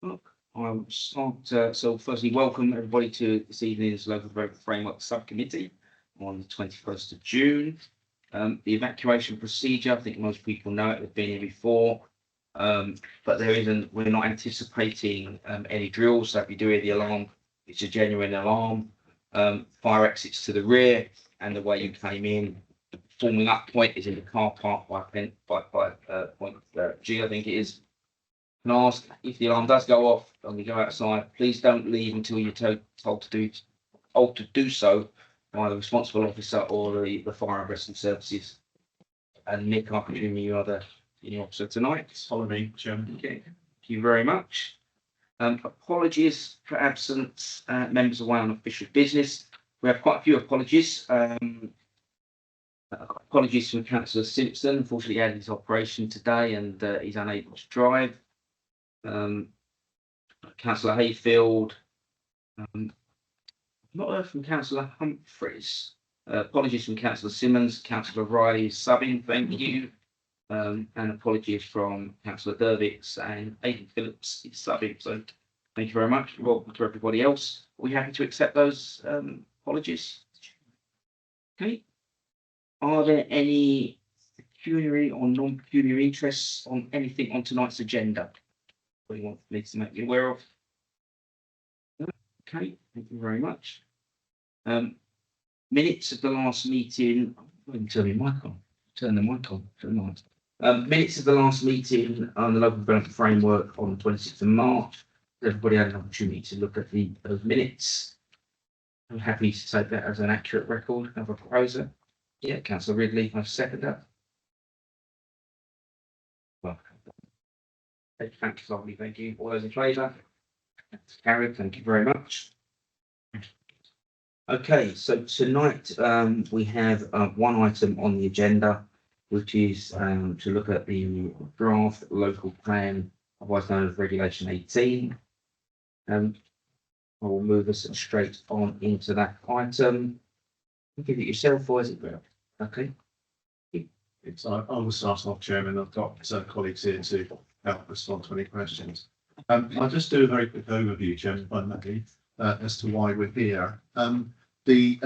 Look, I'll start. So, firstly, welcome everybody to this evening's Local Development Framework Subcommittee on the 21st of June. The evacuation procedure, I think most people know it, they've been here before, but we're not anticipating any drills. So, if you do hear the alarm, it's a genuine alarm. Fire exits to the rear, and the way you came in, the forming up point is in the car park by point G, I think it is. Can I ask, if the alarm does go off and we go outside, please don't leave until you're told to do so by the responsible officer or the fire and rescue services. And Nick, I presume you are the senior officer tonight. Follow me, Chairman. Okay, thank you very much. Apologies for absence, members away on official business. We have quite a few apologies. Apologies from Councillor Simpson. Unfortunately, he had his operation today and he's unable to drive. Councillor Hayfield, not heard from Councillor Humphreys. Apologies from Councillor Simmons. Councillor Riley is subbing, thank you. And apologies from Councillor Dervix and Aidan Phillips is subbing. So thank you very much. Welcome to everybody else. Are we happy to accept those apologies? Okay. Are there any pecuniary or non-pecuniary interests on anything on tonight's agenda? What do you want me to make you aware of? Okay, thank you very much. Minutes of the last meeting. I can turn my mic on. Turn the mic on. Turn the mic on. Minutes of the last meeting on the local development framework on the 26th of March. Everybody had an opportunity to look at those minutes. I'm happy to take that as an accurate record of a proposer. Yeah, Councillor Ridley, I second that. Well, thank you, lovely. Thank you. All those in favour? Carried. Thank you very much. Okay, so tonight we have one item on the agenda, which is to look at the draft local plan, otherwise known as Regulation 18. I will move us straight on into that item. You give it yourself, or is it Greg? Okay. I will start off, Chairman. I've got colleagues here to help respond to any questions. I'll just do a very quick overview, Chairman, if I may, as to why we're here. The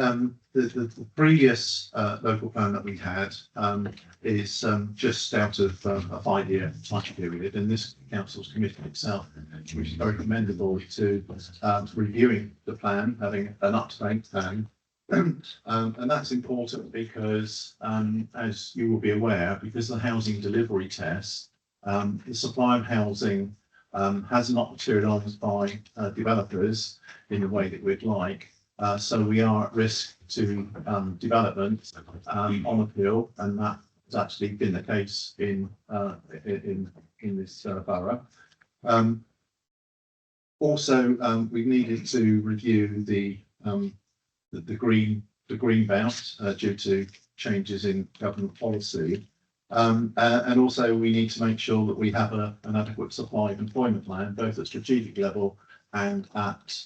previous local plan that we had is just out of a 5-year time period, and this council's committed itself, which is very commendable, to reviewing the plan, having an up-to-date plan. And that's important because, as you will be aware, because the housing delivery test, the supply of housing has not materialised by developers in the way that we'd like. So we are at risk to development on appeal, and that has actually been the case in this borough. Also, we needed to review the green belt due to changes in government policy. And also we need to make sure that we have an adequate supply of employment plan, both at strategic level and at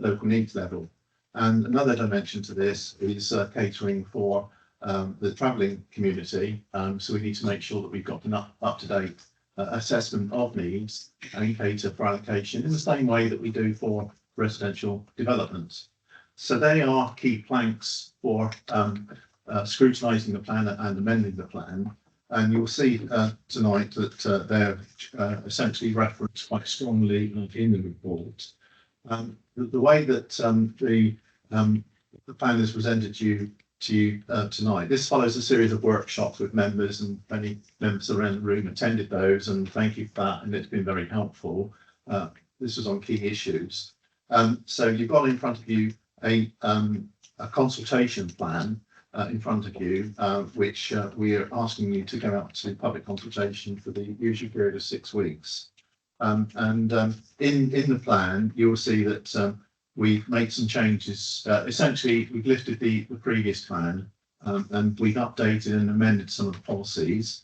local needs level. And another dimension to this is catering for the travelling community. So we need to make sure that we've got an up-to-date assessment of needs and cater for allocation in the same way that we do for residential developments. So they are key planks for scrutinising the plan and amending the plan. And you'll see tonight that they're essentially referenced quite strongly in the report. The way that the plan is presented to you tonight, this follows a series of workshops with members, and many members around the room attended those, and thank you for that, and it's been very helpful. This was on key issues. So you've got in front of you a consultation plan in front of you, which we are asking you to go out to public consultation for the usual period of 6 weeks. In the plan, you will see that we've made some changes. Essentially, we've lifted the previous plan and we've updated and amended some of the policies,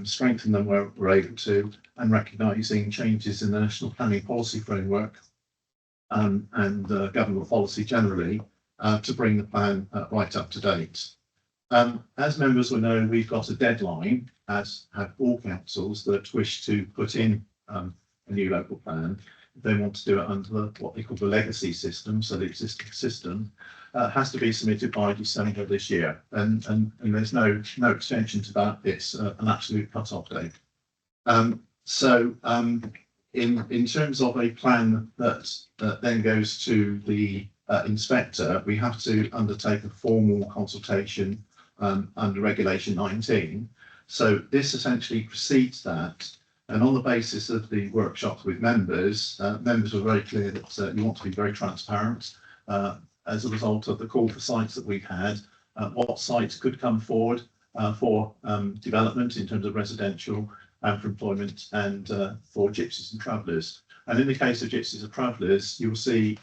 strengthened them where we're able to, and recognising changes in the National Planning Policy Framework and government policy generally, to bring the plan right up to date. As members will know, we've got a deadline, as have all councils that wish to put in a new local plan. If they want to do it under what they call the legacy system, so the existing system, has to be submitted by December this year, and there's no extension to that. It's an absolute cut-off date. In terms of a plan that then goes to the inspector, we have to undertake a formal consultation under Regulation 19. So this essentially precedes that. And on the basis of the workshops with members, members were very clear that you want to be very transparent as a result of the call for sites that we've had, what sites could come forward for development in terms of residential and for employment and for gypsies and travellers. And in the case of gypsies and travellers, you'll see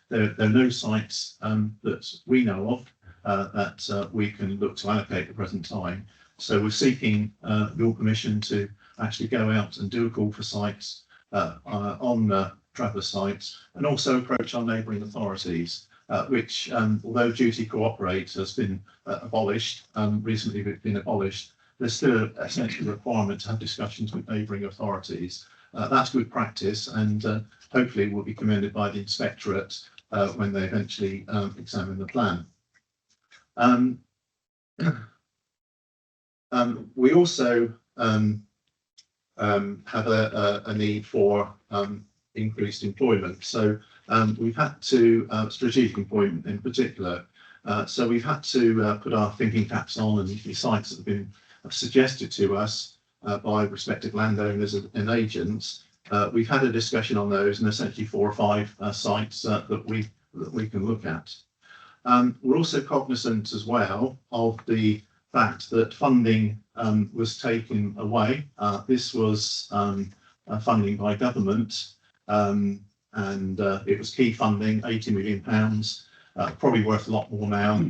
there are no sites that we know of that we can look to allocate at the present time. So we're seeking your permission to actually go out and do a call for sites on traveller sites, and also approach our neighbouring authorities, which, although duty cooperate has been abolished, recently been abolished, there's still essentially a requirement to have discussions with neighbouring authorities. That's good practice, and hopefully will be commended by the inspectorate when they eventually examine the plan. We also have a need for increased employment. So we've had to, strategic employment in particular, so we've had to put our thinking caps on, and the sites that have been suggested to us by respective landowners and agents. We've had a discussion on those, and essentially 4 or 5 sites that we can look at. We're also cognizant as well of the fact that funding was taken away. This was funding by government, and it was key funding, £80 million, probably worth a lot more now,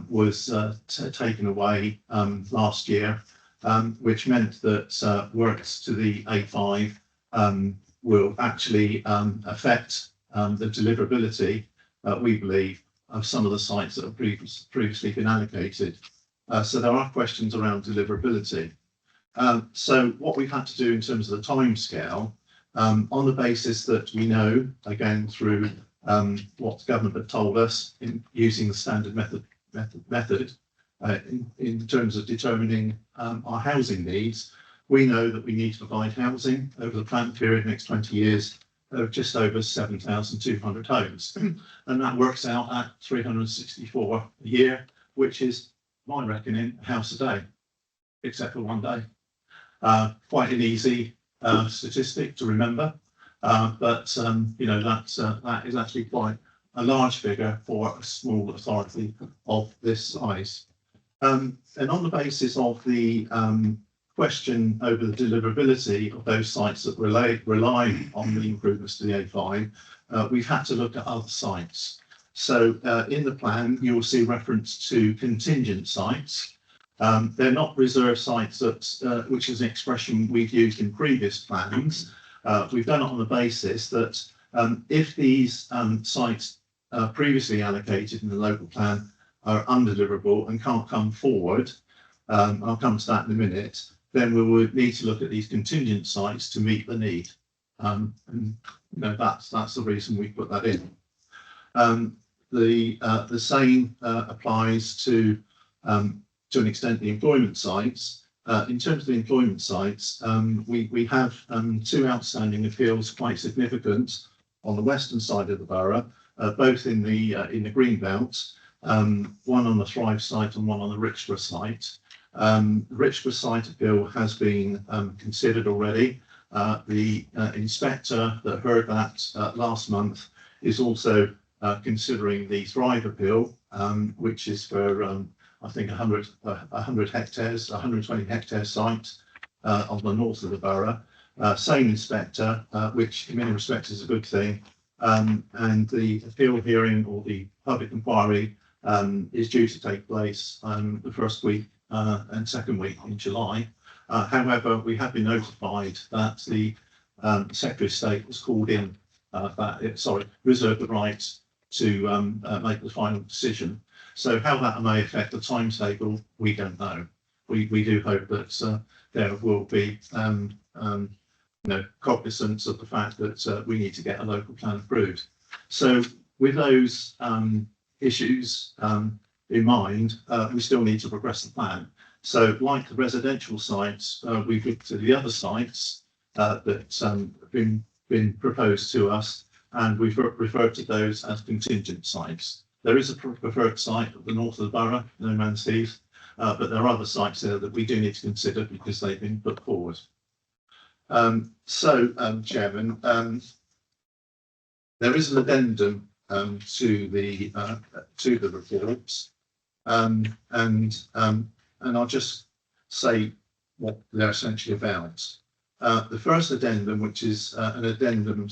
was taken away last year, which meant that works to the A5 will actually affect the deliverability, we believe, of some of the sites that have previously been allocated. So there are questions around deliverability. So what we've had to do in terms of the timescale, on the basis that we know, again, through what the government have told us in using the standard method in terms of determining our housing needs, we know that we need to provide housing over the planned period, next 20 years, of just over 7,200 homes. And that works out at 364 a year, which is, my reckoning, a house a day, except for one day. Quite an easy statistic to remember, but you know, that is actually quite a large figure for a small authority of this size. And on the basis of the question over the deliverability of those sites that rely on the improvements to the A5, we've had to look at other sites. So in the plan, you'll see reference to contingent sites. They're not reserve sites, that, which is an expression we've used in previous plans. We've done it on the basis that if these sites previously allocated in the local plan are undeliverable and can't come forward, I'll come to that in a minute, then we would need to look at these contingent sites to meet the need. And you know, that's the reason we put that in. The same applies to an extent the employment sites. In terms of the employment sites, we have 2 outstanding appeals, quite significant, on the western side of the borough, both in the green belt, one on the Thrive site and one on the Richborough site. The Richborough site appeal has been considered already. The inspector that heard that last month is also considering the Thrive appeal, which is for I think 100 hectares, 120 hectare site on the north of the borough. Same inspector, which in many respects is a good thing. And the appeal hearing, or the public inquiry, is due to take place the first week and second week in July. However, we have been notified that the Secretary of State was called in, reserved the right to make the final decision. So how that may affect the timetable, we don't know. We do hope that there will be cognizance of the fact that we need to get a local plan approved. So with those issues in mind, we still need to progress the plan. So like the residential sites, we've looked at the other sites that have been proposed to us, and we've referred to those as contingent sites. There is a preferred site at the north of the borough, No Man's Heath, but there are other sites there that we do need to consider because they've been put forward. Chairman, there is an addendum to the reports, and I'll just say what they're essentially about. The first addendum, which is an addendum,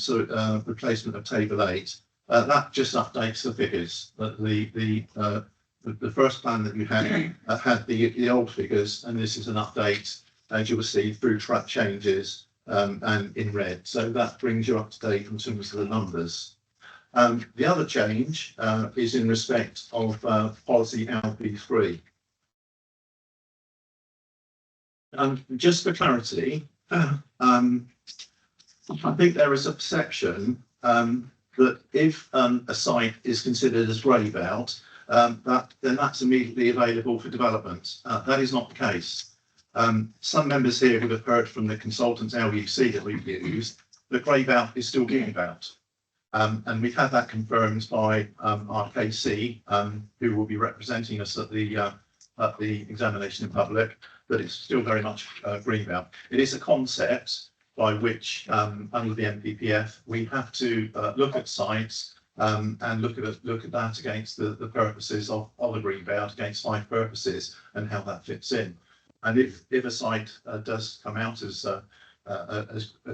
replacement of table 8, that just updates the figures. The first plan that you had had the old figures, and this is an update, as you will see, through track changes and in red. So that brings you up to date in terms of the numbers. The other change is in respect of policy LP3. Just for clarity, I think there is a perception that if a site is considered as greyed out, then that's immediately available for development. That is not the case. Some members here would have heard from the consultants LUC that we've used that greyed out is still greyed out. And we've had that confirmed by our KC, who will be representing us at the examination in public, that it's still very much greyed out. It is a concept by which, under the NPPF, we have to look at sites and look at that against the purposes of a green belt, against 5 purposes, and how that fits in. And if a site does come out as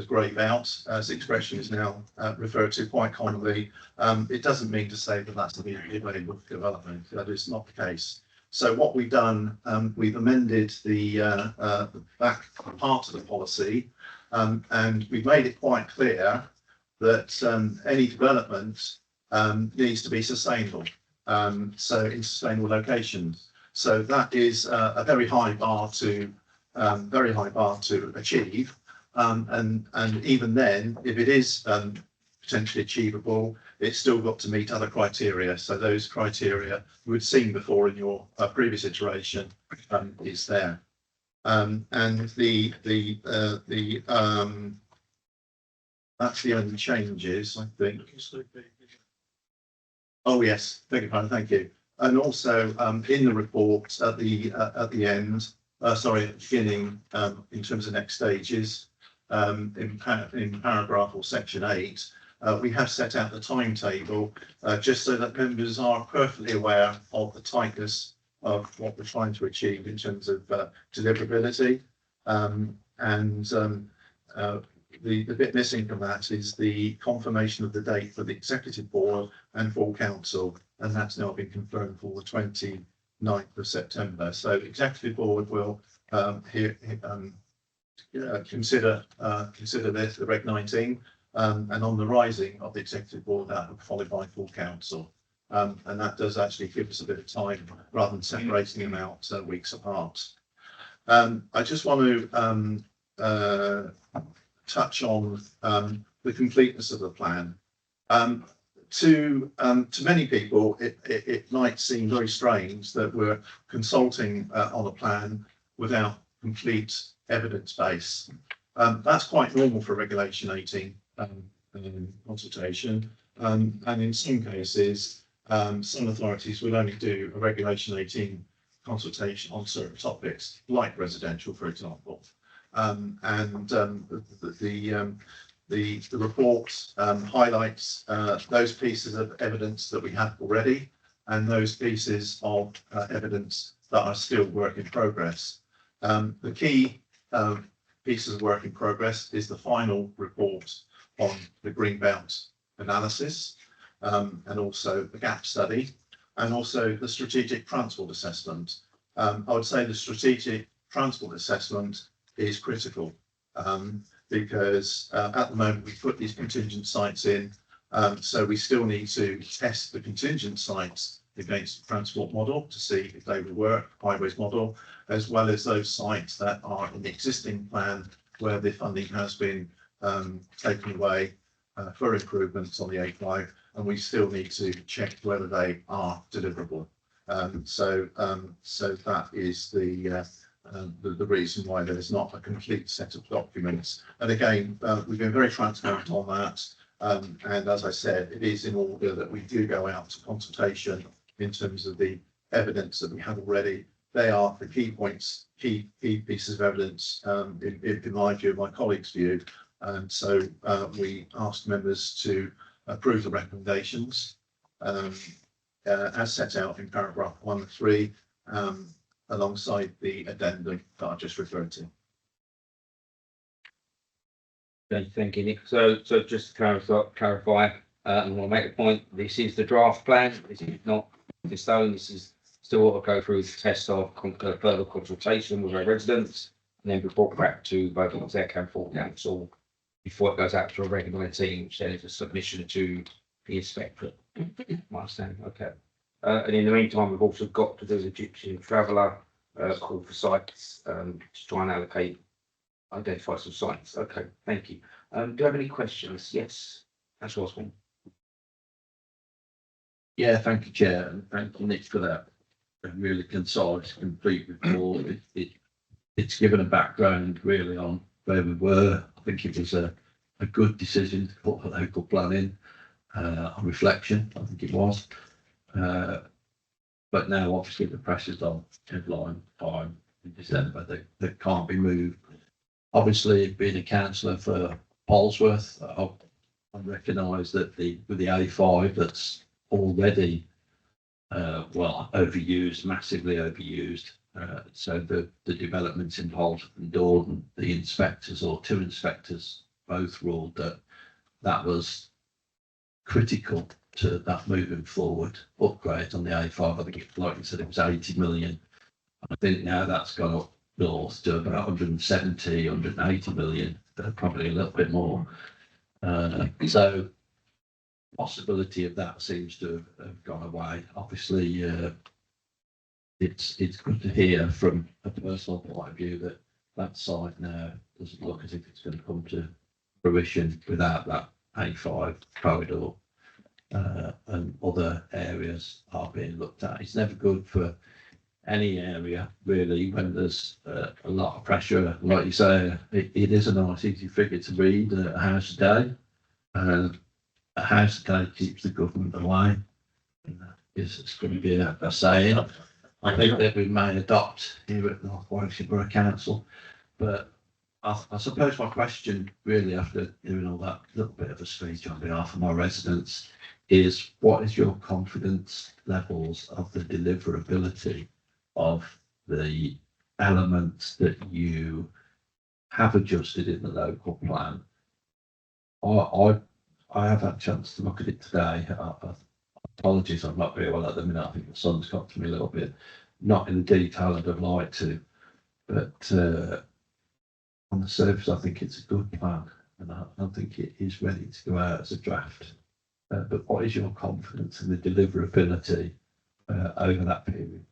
greyed out, as the expression is now referred to quite commonly, it doesn't mean to say that that's immediately available for development. That is not the case. So what we've done, we've amended the back part of the policy, and we've made it quite clear that any development needs to be sustainable, so in sustainable locations. So that is a very high bar to achieve, and even then, if it is potentially achievable, it's still got to meet other criteria. So those criteria we'd seen before in your previous iteration is there. And that's the only changes, I think. Oh yes, beg your pardon, thank you. And also in the report at the end, at the beginning, in terms of next stages, in paragraph or section 8, we have set out the timetable just so that members are perfectly aware of the tightness of what we're trying to achieve in terms of deliverability. The bit missing from that is the confirmation of the date for the executive board and full council, and that's now been confirmed for the 29th of September. So the executive board will consider this, the Reg 19, and on the rising of the executive board, that will be followed by full council. And that does actually give us a bit of time rather than separating them out weeks apart. I just want to touch on the completeness of the plan. To many people, it might seem very strange that we're consulting on a plan without complete evidence base. That's quite normal for Regulation 18 consultation, and in some cases, some authorities will only do a Regulation 18 consultation on certain topics, like residential, for example. The report highlights those pieces of evidence that we have already, and those pieces of evidence that are still work in progress. The key pieces of work in progress is the final report on the Greenbelt analysis, and also the gap study, and also the strategic transport assessment. I would say the strategic transport assessment is critical, because at the moment we put these contingent sites in, so we still need to test the contingent sites against the transport model to see if they will work, highways model, as well as those sites that are in the existing plan where the funding has been taken away for improvements on the A5, and we still need to check whether they are deliverable. So that is the reason why there is not a complete set of documents. And again, we've been very transparent on that. And as I said, it is in order that we do go out to consultation in terms of the evidence that we have already. They are the key points, key pieces of evidence, in my view, my colleagues' view. And so we asked members to approve the recommendations as set out in paragraph 1 and 3, alongside the addendum that I just referred to. Okay, thank you, Nick. So just to clarify, I want to make a point. This is the draft plan. This is not the stone. This is still what will go through the test of further consultation with our residents, and then be brought back to both exec and full council before it goes out to a regular team, which then is a submission to the inspectorate. My understanding. Okay. And in the meantime, we've also got to do the Egyptian traveller call for sites to try and identify some sites. Okay, thank you. Do you have any questions? Yes, that's Osborne. Yeah, thank you, Chair, and thank you, Nick, for that really concise, complete report. It's given a background really on where we were. I think it was a good decision to put a local plan in on reflection. I think it was. But now obviously the pressure's on deadline time in December that can't be moved. Obviously, being a councillor for Polesworth, I recognise that with the A5 that's already overused, massively overused. So the developments in Polesworth and Dordon, the inspectors or two inspectors both ruled that was critical to that moving forward upgrade on the A5. I think, like you said, it was 80 million. I think now that's gone up north to about 170, 180 million, probably a little bit more. So possibility of that seems to have gone away. Obviously, it's good to hear from a personal point of view that site now doesn't look as if it's going to come to fruition without that A5 corridor. And other areas are being looked at. It's never good for any area really when there's a lot of pressure. Like you say, it is a nice easy figure to read, a house a day. A house a day keeps the government away. It's going to be a saying I think that we may adopt here at North Warwickshire Borough Council. But I suppose my question really, after doing all that little bit of a speech on behalf of my residents, is what is your confidence levels of the deliverability of the elements that you have adjusted in the local plan? I have had a chance to look at it today. Apologies, I'm not very well at the minute. I think the sun's got to me a little bit, not in the detail I'd have liked to, but on the surface, I think it's a good plan, and I think it is ready to go out as a draft. But what is your confidence in the deliverability over that period?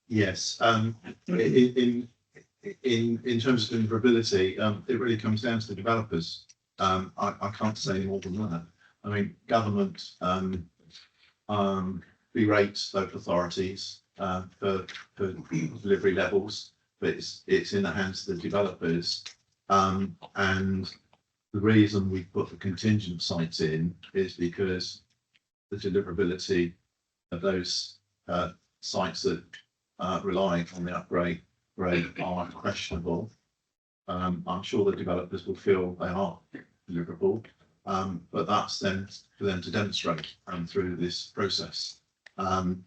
Yes. In terms of deliverability, it really comes down to the developers. I can't say more than that. I mean, government berates local authorities for delivery levels, but it's in the hands of the developers. And the reason we put the contingent sites in is because the deliverability of those sites that rely on the upgrade are questionable. I'm sure the developers will feel they are deliverable, but that's then for them to demonstrate through this process. And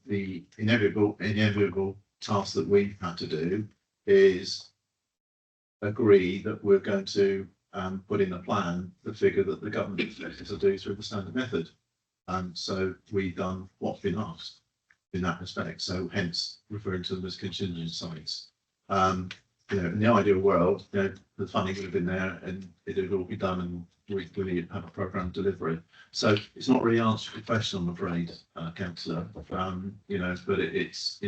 the inevitable task that we've had to do is agree that we're going to put in a plan the figure that the government expects us to do through the standard method. So we've done what's been asked in that respect. So hence referring to them as contingent sites. In the ideal world, the funding would have been there and it would all be done and we need to have a programme delivery. So it's not really answering the question, I'm afraid, Councillor. But it's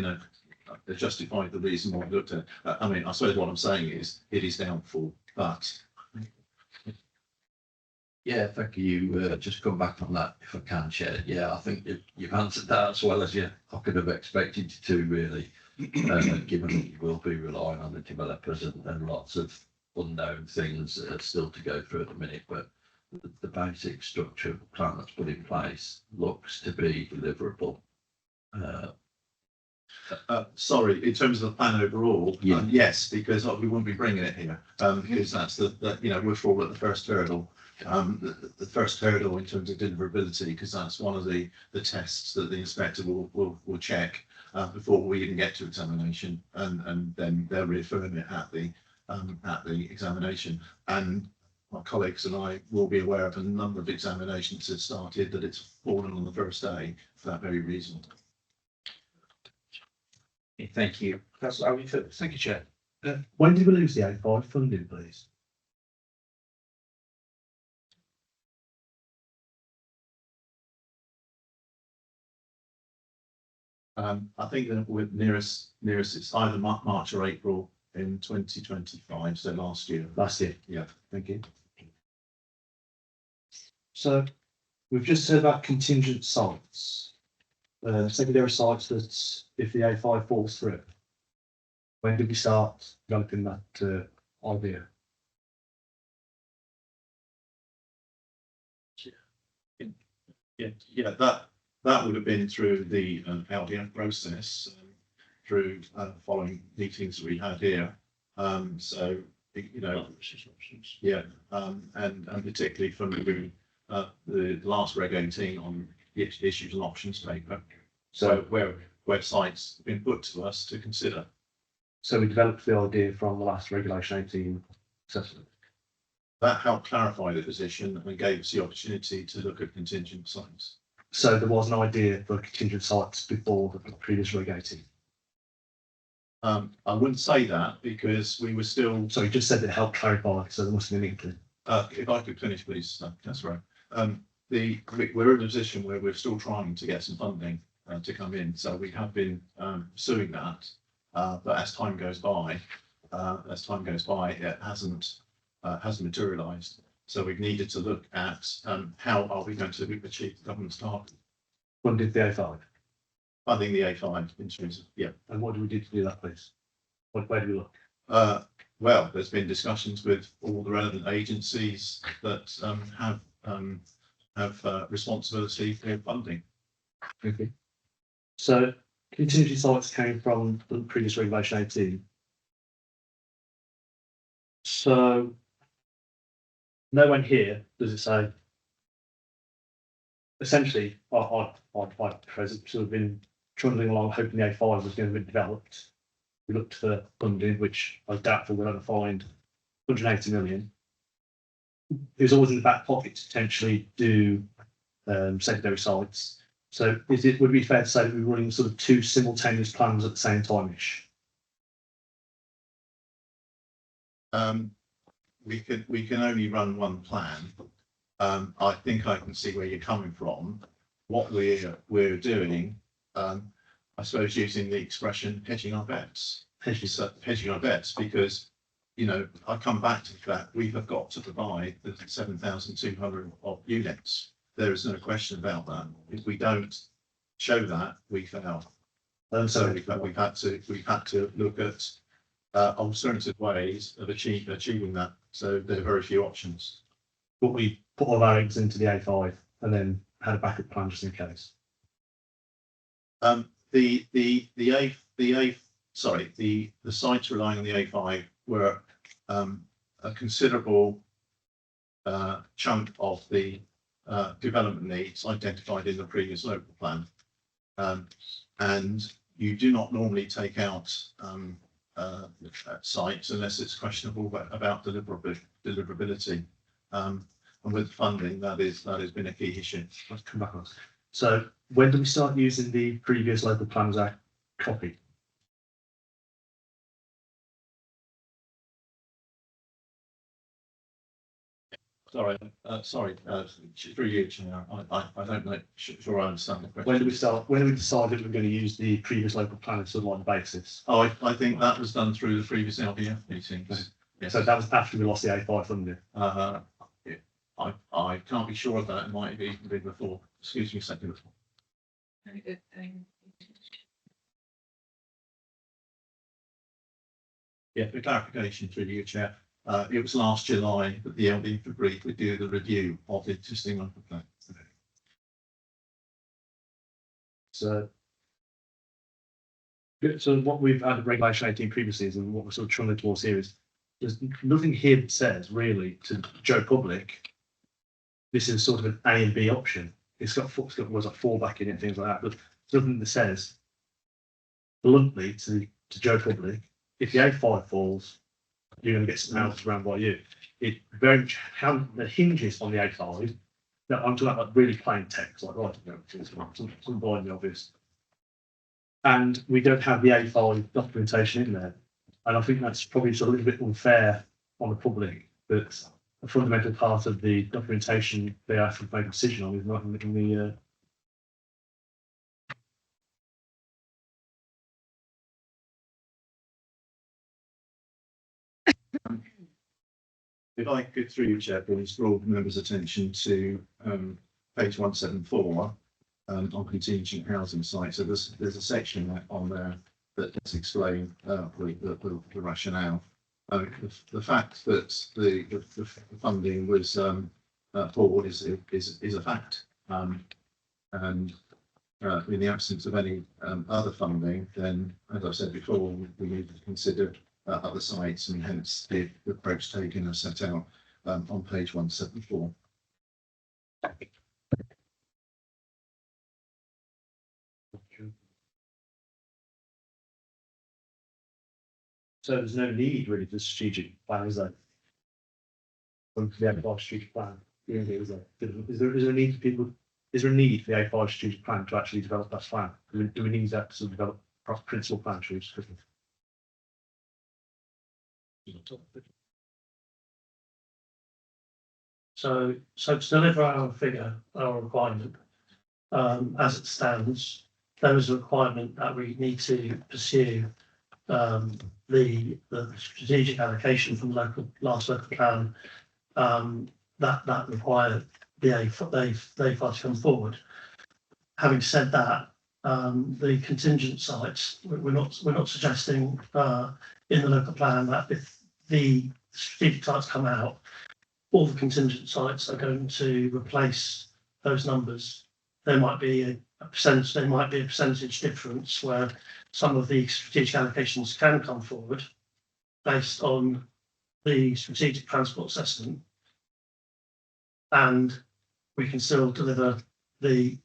justified the reason why we looked at. I mean, I suppose what I'm saying is it is doubtful, but Yeah, thank you. Just come back on that if I can, Chair. Yeah, I think you've answered that as well as I could have expected you to, really. Given that you will be relying on the developers and lots of unknown things that are still to go through at the minute, but the basic structure of the plan that's put in place looks to be deliverable. sorry, in terms of the plan overall, Yeah. yes, because we wouldn't be bringing it here, because that's we're all at the first hurdle. The first hurdle in terms of deliverability, because that's one of the tests that the inspector will check before we even get to examination, and then they'll reaffirm it at the examination. And my colleagues and I will be aware of a number of examinations that started that it's fallen on the first day for that very reason. Okay, thank you. That's how we feel. Thank you, Chair. When did we lose the A5 funding, please? I think that we're nearest it's either March or April in 2025, so last year. Last year. Yeah. Thank you. So we've just heard about contingent sites, secondary sites that if the A5 falls through. When did we start developing that idea? Yeah, that would have been through the LDF process, through following meetings we had here. So, yeah, and particularly from the last Reg 18 on issues and options paper. So where sites have been put to us to consider. So we developed the idea from the last Regulation 18 assessment. That helped clarify the position and gave us the opportunity to look at contingent sites. So there was an idea for contingent sites before the previous Reg 18. I wouldn't say that because we were still. So you just said it helped clarify, so there must have been an inkling. If I could finish, please. That's right. We're in a position where we're still trying to get some funding to come in, so we have been pursuing that. But as time goes by, it hasn't materialised. So we've needed to look at how are we going to achieve the government's target. Funded the A5. Funding the A5 in terms of, yeah. And what do we do to do that, please? Where do we look? Well, there's been discussions with all the relevant agencies that have responsibility for funding. Okay. So contingency sites came from the previous Regulation 18. So nowhere here does it say. Essentially, I present sort of been trundling along hoping the A5 was going to be developed. We looked for funding, which I was doubtful we're going to find 180 million. It was always in the back pocket to potentially do secondary sites. So would it be fair to say that we're running sort of two simultaneous plans at the same time-ish? We can only run one plan. I think I can see where you're coming from. What we're doing, I suppose, using the expression hedging our bets. Hedging our bets, because I come back to the fact we have got to provide the 7,200 of units. There is no question about that. If we don't show that, we fail. And so we've had to look at alternative ways of achieving that. So there are very few options. But we put all our eggs into the A5 and then had a backup plan just in case. The sites relying on the A5 were a considerable chunk of the development needs identified in the previous local plan, and you do not normally take out sites unless it's questionable about deliverability. And with funding, that has been a key issue. Let's come back on. So when do we start using the previous local plans act copy? Sorry, through you, Chair. I don't know, sure I understand the question. When did we decide that we're going to use the previous local plan as sort of like the basis? Oh, I think that was done through the previous LBF meetings. Yes. So that was after we lost the A5 funding. I can't be sure of that. It might have even been before. Excuse me a second. Very good thing. Yeah, for clarification through you, Chair. It was last July that the LBF agreed to do the review of the existing local plan. So what we've had regulation 18 previously is, and what we're sort of trying towards here is, there's nothing here that says really to Joe Public, this is sort of an A and B option. It's got was like fallback in it and things like that, but there's nothing that says bluntly to Joe Public, if the A5 falls, you're going to get some houses around by you. It very much how the hinges on the A5. Now I'm talking about like really plain text, like right, you know, some blindly obvious. And we don't have the A5 documentation in there. And I think that's probably sort of a little bit unfair on the public that a fundamental part of the documentation they have to make a decision on is not in the If I could, through you, Chair, please draw members' attention to page 174 on contingent housing sites. So there's a section on there that does explain the rationale. The fact that the funding was forward is a fact, and in the absence of any other funding, then, as I said before, we need to consider other sites, and hence the approach taken as set out on page 174. so there's no need really for strategic plan, is there? From the A5 strategic plan, is there a need for people? Is there a need for the A5 strategic plan to actually develop that plan? Do we need that to develop proper principal plan? So to deliver our figure, our requirement, as it stands, there is a requirement that we need to pursue the strategic allocation from the last local plan that require the A5 to come forward. Having said that, the contingent sites, we're not suggesting in the local plan that if the strategic sites come out, all the contingent sites are going to replace those numbers. There might be a percentage difference where some of the strategic allocations can come forward based on the strategic transport assessment, and we can still deliver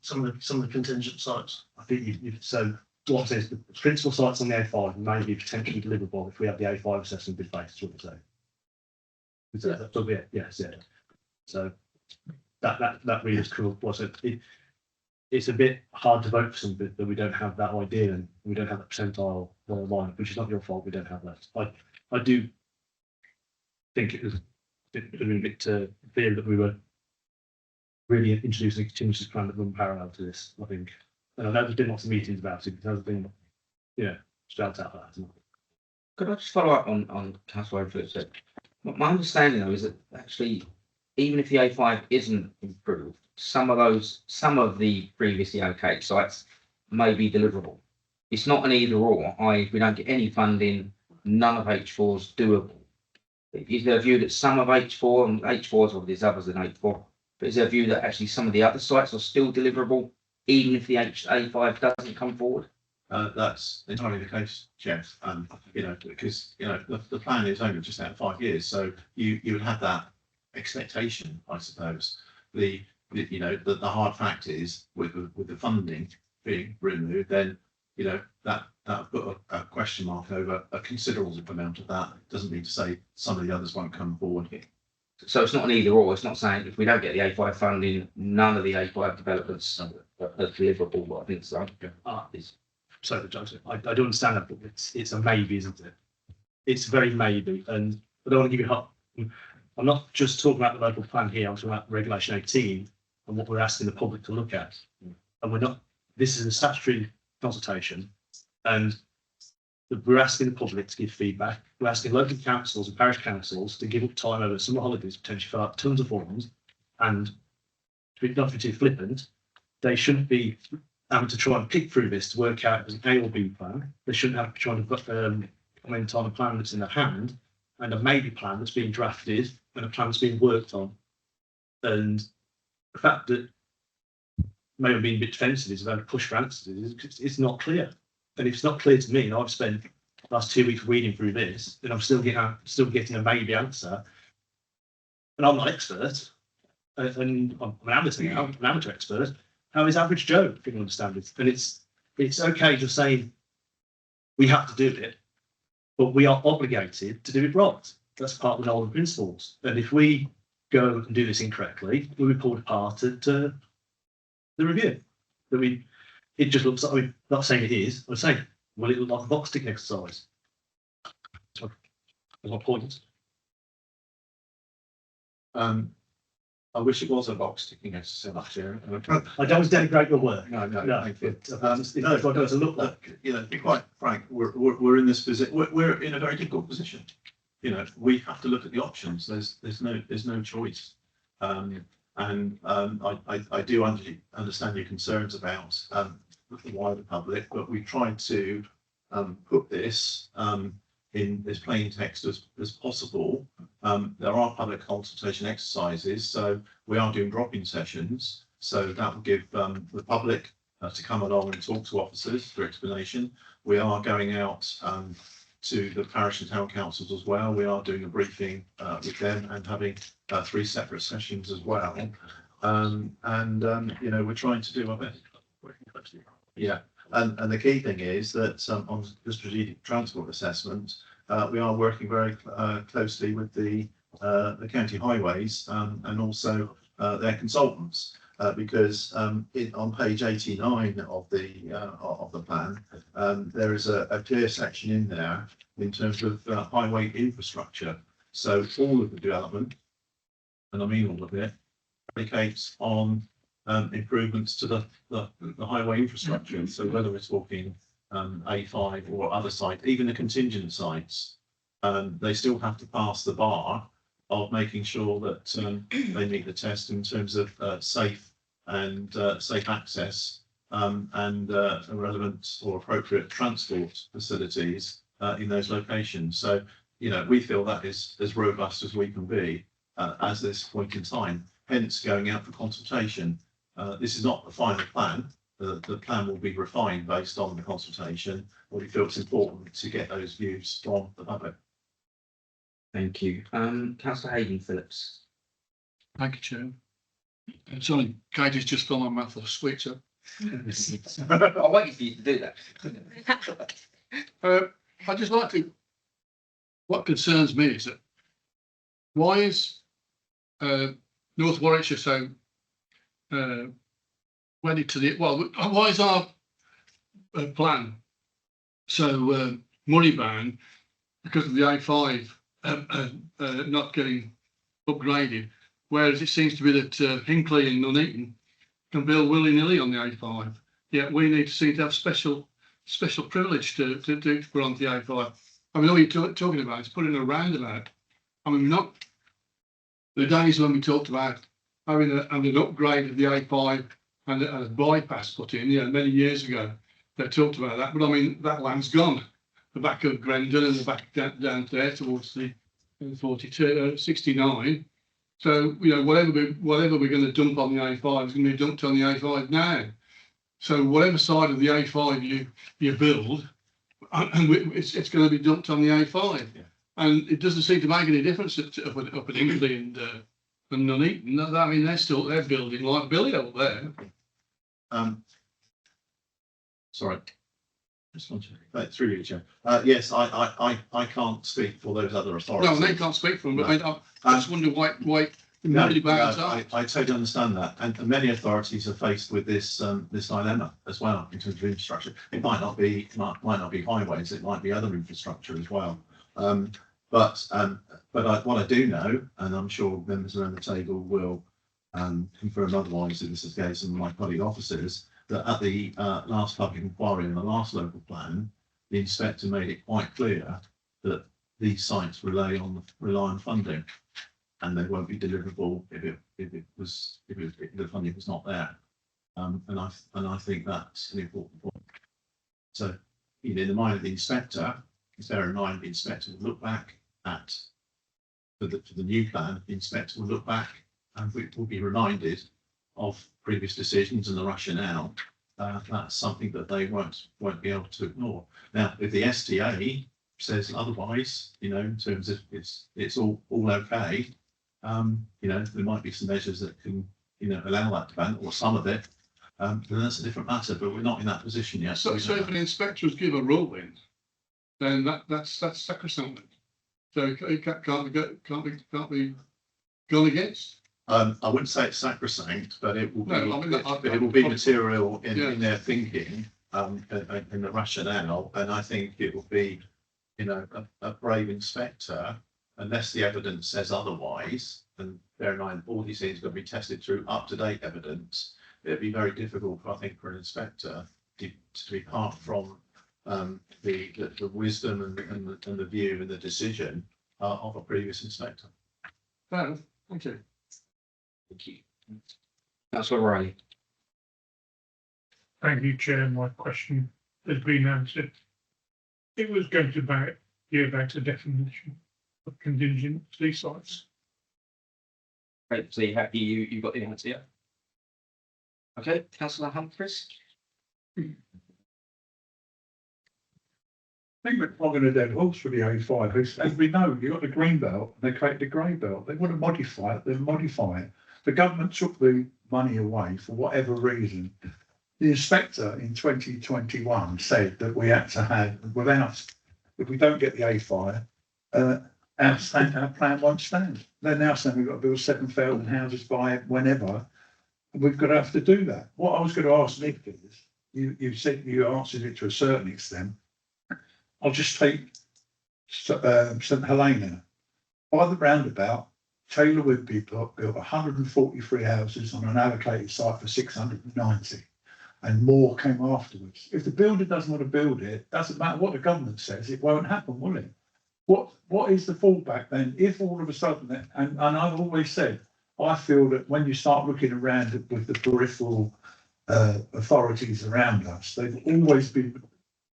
some of the contingent sites. I think so what I'm saying is the principal sites on the A5 may be potentially deliverable if we have the A5 assessment in place, is what we're saying. Yes. So that really is cool. It's a bit hard to vote for something that we don't have that idea and we don't have that percentile line, which is not your fault. We don't have that. I do think it was a bit clear that we were really introducing a contingency plan that run parallel to this. I think, and I know there's been lots of meetings about it. There's been, shout out for that. Could I just follow up on Councillor Overford said? My understanding though is that actually, even if the A5 isn't improved, some of the previously allocated sites may be deliverable. It's not an either or. If we don't get any funding, none of H4 is doable. Is there a view that some of H4 and H4 is obviously others than H4, but is there a view that actually some of the other sites are still deliverable, even if the A5 doesn't come forward? That's entirely the case, Jeff. Because the plan is only just out of 5 years, so you would have that expectation, I suppose. The hard fact is with the funding being removed, then that put a question mark over a considerable amount of that. It doesn't mean to say some of the others won't come forward here. So it's not an either or. It's not saying if we don't get the A5 funding, none of the A5 developments are deliverable. I think so. Sorry, Joseph, I do understand that, but it's a maybe, isn't it? It's very maybe, and I don't want to give you I'm not just talking about the local plan here, I'm talking about regulation 18 and what we're asking the public to look at. And we're not, this is a statutory consultation, and we're asking the public to give feedback. We're asking local councils and parish councils to give up time over summer holidays, potentially fill out tons of forms, and to be not to be too flippant, they shouldn't be having to try and pick through this to work out an A or B plan. They shouldn't have to try and comment on a plan that's in their hand and a maybe plan that's being drafted and a plan that's being worked on. And the fact that may have been a bit defensive is about a push for answers. It's not clear. And if it's not clear to me, and I've spent the last 2 weeks reading through this, then I'm still getting a maybe answer. And I'm not expert, and I'm an amateur now, I'm an amateur expert. How is average Joe can understand it? And it's okay just saying we have to do it, but we are obligated to do it right. That's part of the golden principles. And if we go and do this incorrectly, we'll be pulled apart at the review. It just looks like, I'm not saying it is, I'm saying, will it look like a box ticking exercise? That's my point. I wish it was a box ticking exercise, Chair. I don't denigrate your work. No, thank you. It's No, what it doesn't look like. you know, to be quite frank, we're in this position, we're in a very difficult position. You know, we have to look at the options. There's no choice. I do understand your concerns about the wider public, but we tried to put this in as plain text as possible. There are public consultation exercises, so we are doing drop-in sessions. So that will give the public to come along and talk to officers for explanation. We are going out to the parish and town councils as well. We are doing a briefing with them and having 3 separate sessions as well. You know, we're trying to do our best. Yeah, and the key thing is that on the strategic transport assessment, we are working very closely with the county highways and also their consultants. Because on page 89 of the plan, there is a clear section in there in terms of highway infrastructure. So all of the development, and I mean all of it, indicates on improvements to the highway infrastructure. So whether we're talking A5 or other sites, even the contingent sites, they still have to pass the bar of making sure that they meet the test in terms of safe access and relevant or appropriate transport facilities in those locations. So, you know, we feel that is as robust as we can be at this point in time, hence going out for consultation. This is not the final plan. The plan will be refined based on the consultation, but we feel it's important to get those views from the public. Thank you. Councillor Hayden Phillips. Thank you, Chair. Sorry, Kate has just filled my mouth with a sweet, so. I'll wait for you to do that. I'd just like to, what concerns me is that why is North Warwickshire so wedded to the, well, why is our plan so money bound because of the A5 not getting upgraded, whereas it seems to be that Hinckley and Nuneaton can build willy-nilly on the A5, yet we seem to have special privilege to put on the A5. I mean, all you're talking about is putting a roundabout. I mean, not the days when we talked about having an upgrade of the A5 and a bypass put in, yeah, many years ago. They talked about that, but I mean, that land's gone. The back of Grendon and the back down there towards the 69. So, you know, whatever we're going to dump on the A5 is going to be dumped on the A5 now. So whatever side of the A5 you build, and it's going to be dumped on the A5. Yeah. And it doesn't seem to make any difference up at Hinckley and Nuneaton. I mean, they're building like Billy over there. Sorry. Through you, Chair. Yes, I can't speak for those other authorities. No, they can't speak for them, but I just wonder why I totally understand that, and many authorities are faced with this dilemma as well in terms of infrastructure. It might not be highways, it might be other infrastructure as well. What I do know, and I'm sure members around the table will confirm otherwise in this case, and my colleague officers, that at the last public inquiry in the last local plan, the inspector made it quite clear that these sites rely on funding, and they won't be deliverable if the funding was not there. And I think that's an important point. So, in the mind of the inspector, bear in mind the inspector will look back at for the new plan. The inspector will look back and we will be reminded of previous decisions and the rationale. That's something that they won't be able to ignore. Now, if the STA says otherwise, in terms of it's all okay, there might be some measures that can, allow that to ban or some of it. Then that's a different matter, but we're not in that position yet. So if an inspector was given a ruling, then that's sacrosanct. So it can't be gone against. I wouldn't say it's sacrosanct, but it will be. No, I mean, it will be material in their thinking, and the rationale. And I think it will be, a brave inspector, unless the evidence says otherwise. And bear in mind, all these things are going to be tested through up-to-date evidence. It'd be very difficult, I think, for an inspector to depart from the wisdom and the view and the decision of a previous inspector. Fair enough. Thank you. Thank you. Councillor Riley. Thank you, Chair. My question has been answered. It was going to be about the definition of contingency sites. Great, so you happy you got the answer, yeah? Okay, Councillor Humphries. I think we're flogging a dead horse for the A5. As we know, you've got the green belt, they create the grey belt. They want to modify it, they modify it. The government took the money away for whatever reason. The inspector in 2021 said that we had to have, if we don't get the A5, our plan won't stand. They're now saying we've got to build 7,000 houses by whenever. We've got to have to do that. What I was going to ask Nick is, you said you answered it to a certain extent. I'll just take St Helena. By the roundabout, Taylor Whitby built 143 houses on an allocated site for 690, and more came afterwards. If the builder doesn't want to build it, doesn't matter what the government says, it won't happen, will it? What is the fallback then? If all of a sudden, and I've always said, I feel that when you start looking around with the peripheral authorities around us, they've always been,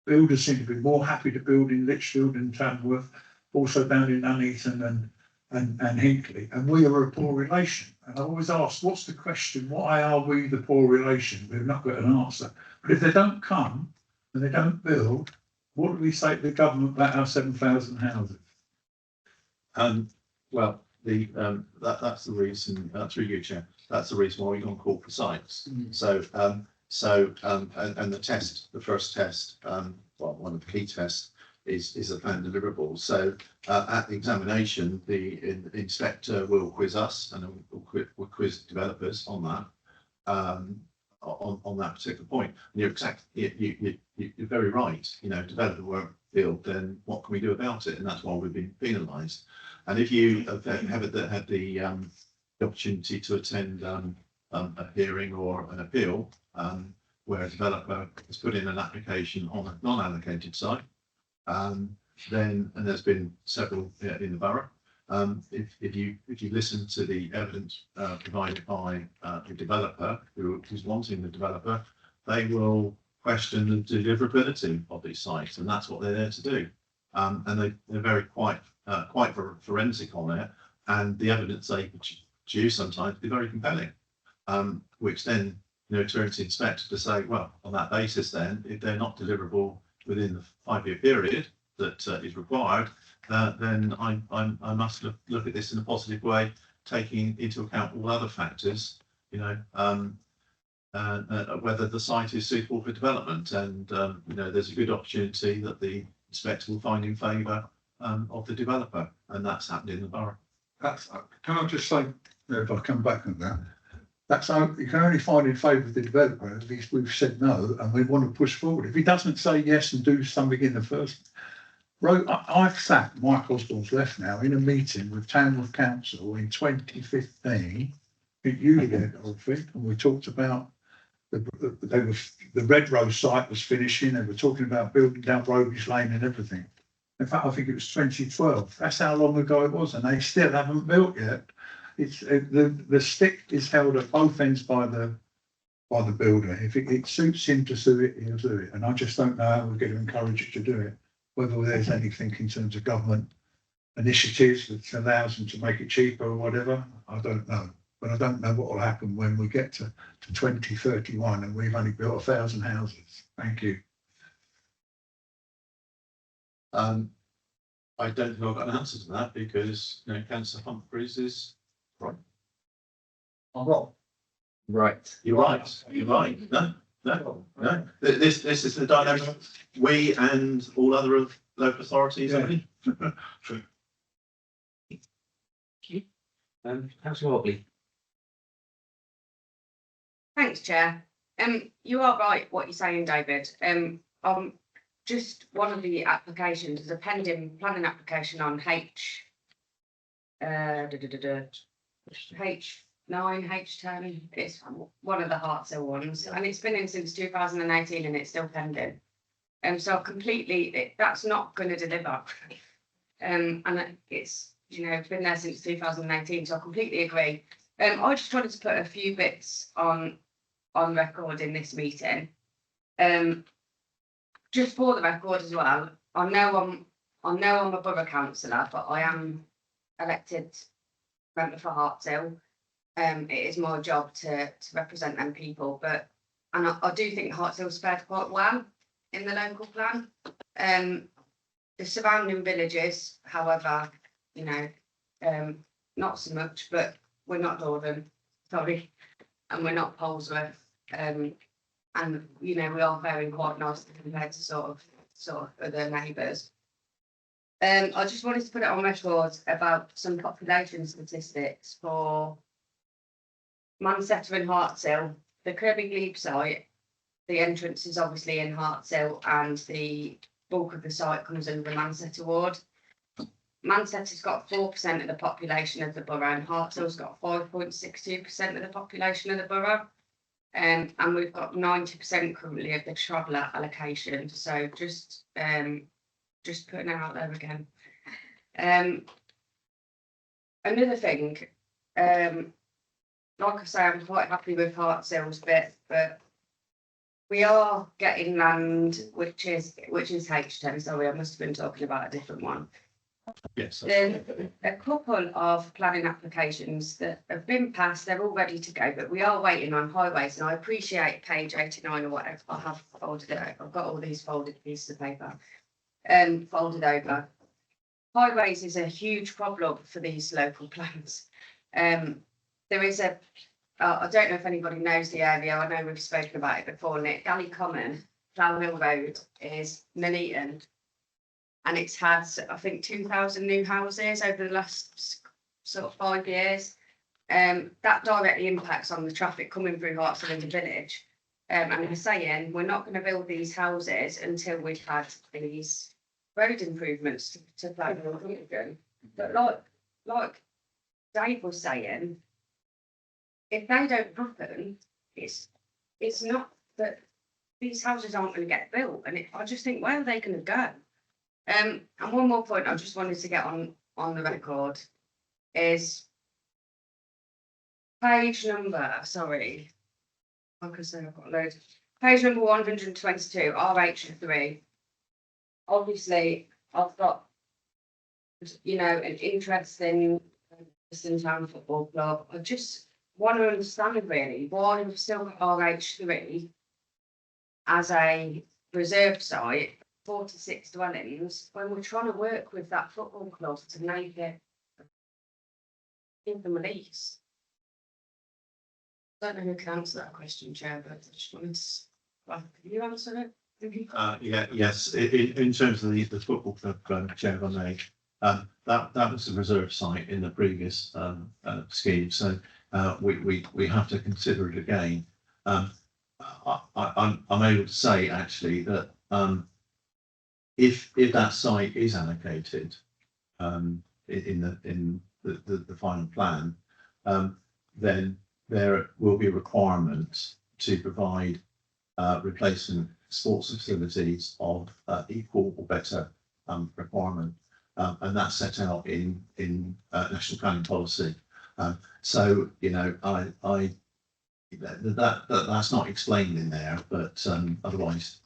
builders seem to be more happy to build in Lichfield and Tamworth, also down in Nuneaton and Hinckley, and we are a poor relation. And I always ask, what's the question? Why are we the poor relation? We've not got an answer. But if they don't come and they don't build, what do we say to the government about our 7,000 houses? Well, that's the reason. Through you, Chair. That's the reason why we're on corporate sites. So and the test, the first test, one of the key tests is a plan deliverable. So at the examination, the inspector will quiz us and will quiz developers on that. On that particular point, and you're very right. Developer won't build, then what can we do about it? And that's why we've been penalised. And if you have had the opportunity to attend a hearing or an appeal where a developer has put in an application on a non-allocated site, then, and there's been several in the borough, if you listen to the evidence provided by the developer who's wanting the developer, they will question the deliverability of these sites, and that's what they're there to do. And they're very quite forensic on it, and the evidence they produce sometimes be very compelling, which then turns the inspector to say, well, on that basis, then if they're not deliverable within the 5-year period that is required, then I must look at this in a positive way, taking into account all other factors, whether the site is suitable for development, and there's a good opportunity that the inspector will find in favour of the developer, and that's happened in the borough. Can I just say, if I come back on that, you can only find in favour of the developer if we've said no and we want to push forward. If he doesn't say yes and do something in the first, I've sat, Mike Osborne's left now, in a meeting with Tamworth Council in 2015. You there, Dorothy, and we talked about the Red Rose site was finishing, they were talking about building down Robies Lane and everything. In fact, I think it was 2012. That's how long ago it was, and they still haven't built yet. It's the stick is held at both ends by the builder. If it suits him to do it, he'll do it. And I just don't know how we're going to encourage it to do it. Whether there's anything in terms of government initiatives that allows them to make it cheaper or whatever, I don't know. But I don't know what will happen when we get to 2031 and we've only built 1,000 houses. Thank you. I don't think I've got an answer to that because, Councillor Humphreys is right. I'm wrong. Right. You're right. You're right. No. This is the dynamic. We and all other local authorities. Yeah. True. Councillor Hobley. Thanks, Chair. You are right what you're saying, David. Just one of the applications is a pending planning application on H9, H10. It's one of the Hartshill ones, and it's been in since 2018, and it's still pending. So completely, that's not going to deliver. And it's been there since 2018, so I completely agree. I just wanted to put a few bits on record in this meeting. Just for the record as well, I know I'm a borough councillor, but I am elected member for Hartshill. It is my job to represent them people, and I do think Hartshill's fared quite well in the local plan. The surrounding villages, however, not so much, but we're not Northern, sorry, and we're not Polesworth. And we are faring quite nicely compared to sort of other neighbours. I just wanted to put it on record about some population statistics for Manchester and Hartshill. The Kirby Glebe site, the entrance is obviously in Hartshill, and the bulk of the site comes under the Manchester ward. Manchester's got 4% of the population of the borough, and Hartshill's got 5.62% of the population of the borough. And we've got 90% currently of the traveller allocation. So just putting it out there again. Another thing, like I say, I'm quite happy with Hartshill's bit, but we are getting land which is H10. Sorry, I must have been talking about a different one. Yes. There's a couple of planning applications that have been passed, they're all ready to go, but we are waiting on highways, and I appreciate page 89 or whatever. I have folded it over. I've got all these folded pieces of paper folded over. Highways is a huge problem for these local plans. There is I don't know if anybody knows the area, I know we've spoken about it before, and Galley Common, Flower Hill Road is Nuneaton. And it's had, I think, 2,000 new houses over the last sort of 5 years. That directly impacts on the traffic coming through Hartshill in the village. And I'm saying we're not going to build these houses until we've had these road improvements to Flower Hill. But like Dave was saying, if they don't happen, it's not that these houses aren't going to get built. And I just think, where are they going to go? And one more point I just wanted to get on the record is page number, sorry, like I said, I've got loads. Page number 122, RH3. Obviously, I've got, an interest in Western Town Football Club. I just want to understand really why we've still got RH3 as a reserve site. 46 dwellings when we're trying to work with that football club to make it, give them a lease. I don't know who can answer that question, Chair, but I just wanted to, can you answer it? Yes. In terms of the football club, Chair, if I may, that was a reserve site in the previous scheme, so we have to consider it again. I'm able to say actually that if that site is allocated, in the final plan, then there will be requirements to provide replacement sports facilities of equal or better requirement, and that's set out in national planning policy. So you know, that's not explained in there, but otherwise,